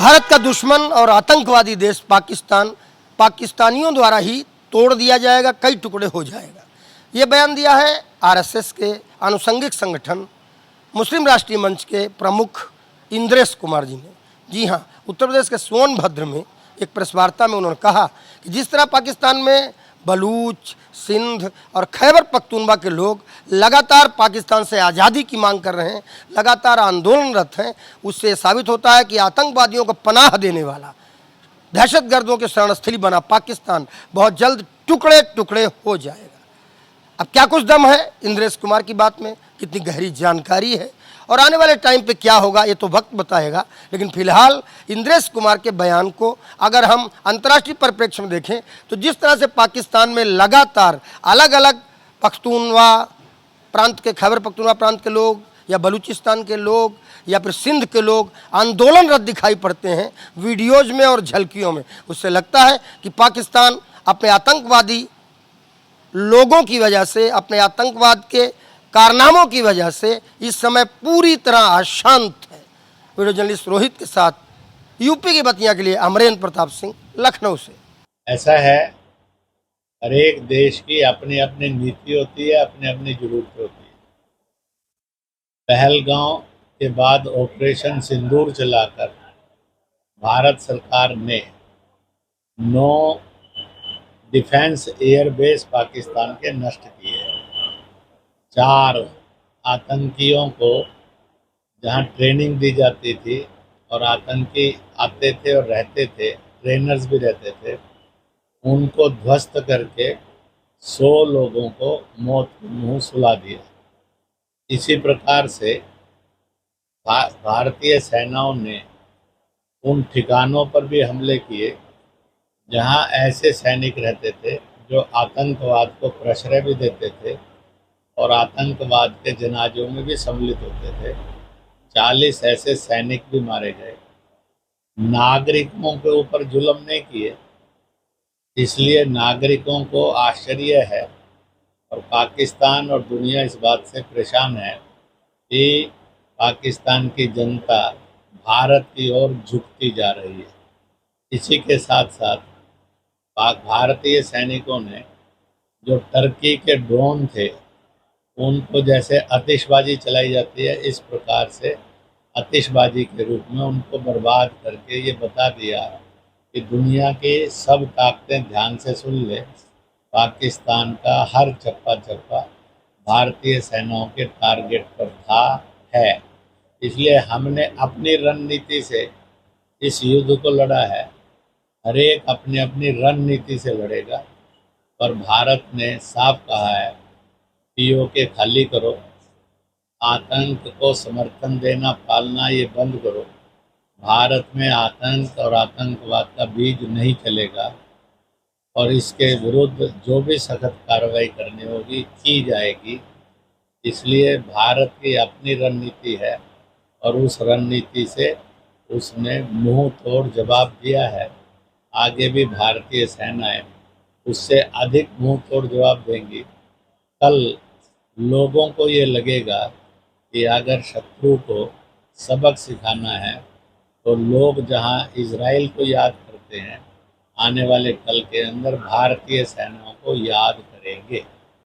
भारत का दुश्मन और आतंकवादी देश पाकिस्तान पाकिस्तानियों द्वारा ही तोड़ दिया जाएगा, कई टुकड़े हो जाएगा। ये बयान दिया है आरएसएस के आनुषंगिक संगठन मुस्लिम राष्ट्रीय मंच के प्रमुख इंद्रेश कुमार जी ने। जी हाँ, उत्तर प्रदेश के सोनभद्र में एक प्रेस वार्ता में उन्होंने कहा कि जिस तरह पाकिस्तान में बलूच, सिंध और खैबर पख्तूनवा के लोग लगातार पाकिस्तान से आज़ादी की मांग कर रहे हैं, लगातार आंदोलनरत हैं, उससे साबित होता है कि आतंकवादियों को पनाह देने वाला, दहशतगर्दों के शरणस्थली बना पाकिस्तान बहुत जल्द टुकड़े टुकड़े हो जाएगा। अब क्या कुछ दम है इंद्रेश कुमार की बात में, कितनी गहरी जानकारी है और आने वाले टाइम पे क्या होगा ये तो वक्त बताएगा। लेकिन फिलहाल इंद्रेश कुमार के बयान को अगर हम अंतर्राष्ट्रीय परिप्रेक्ष्य में देखें तो जिस तरह से पाकिस्तान में लगातार अलग अलग पख्तूनवा प्रांत के, खैबर पख्तूनवा प्रांत के लोग या बलूचिस्तान के लोग या फिर सिंध के लोग आंदोलनरत दिखाई पड़ते हैं वीडियोज में और झलकियों में, उससे लगता है कि पाकिस्तान अपने आतंकवादी लोगों की वजह से, अपने आतंकवाद के कारनामों की वजह से इस समय पूरी तरह अशांत है। वीडियो जर्नलिस्ट रोहित के साथ यूपी की बतियां के लिए अमरेंद्र प्रताप सिंह, लखनऊ से। ऐसा है, हर एक देश की अपनी अपनी नीति होती है, अपनी अपनी जरूरत होती है। पहलगांव के बाद ऑपरेशन सिंदूर चलाकर भारत सरकार ने 9 डिफेंस एयरबेस पाकिस्तान के नष्ट किए हैं। 4 आतंकियों को जहां ट्रेनिंग दी जाती थी और आतंकी आते थे और रहते थे, ट्रेनर्स भी रहते थे, उनको ध्वस्त करके 100 लोगों को मौत के मुंह सुला दिया। इसी प्रकार से भारतीय सेनाओं ने उन ठिकानों पर भी हमले किए जहां ऐसे सैनिक रहते थे जो आतंकवाद को प्रश्रय भी देते थे और आतंकवाद के जनाजों में भी सम्मिलित होते थे। 40 ऐसे सैनिक भी मारे गए। नागरिकों के ऊपर जुल्म नहीं किए, इसलिए नागरिकों को आश्चर्य है और पाकिस्तान और दुनिया इस बात से परेशान है कि पाकिस्तान की जनता भारत की ओर झुकती जा रही है। इसी के साथ साथ भारतीय सैनिकों ने जो टर्की के ड्रोन थे उनको जैसे आतिशबाजी चलाई जाती है, इस प्रकार से आतिशबाजी के रूप में उनको बर्बाद करके ये बता दिया कि दुनिया की सब ताकतें ध्यान से सुन ले, पाकिस्तान का हर चप्पा चप्पा भारतीय सेनाओं के टारगेट पर था, है। इसलिए हमने अपनी रणनीति से इस युद्ध को लड़ा है। हर एक अपनी अपनी रणनीति से लड़ेगा, पर भारत ने साफ कहा है पीओके खाली करो, आतंक को समर्थन देना पालना ये बंद करो। भारत में आतंक और आतंकवाद का बीज नहीं चलेगा और इसके विरुद्ध जो भी सख्त कार्रवाई करनी होगी की जाएगी। इसलिए भारत की अपनी रणनीति है और उस रणनीति से उसने मुंह तोड़ जवाब दिया है। आगे भी भारतीय सेनाएं उससे अधिक मुंह तोड़ जवाब देंगी। कल लोगों को ये लगेगा कि अगर शत्रु को सबक सिखाना है तो लोग जहां इजराइल को याद करते हैं, आने वाले कल के अंदर भारतीय सेनाओं को याद करेंगे।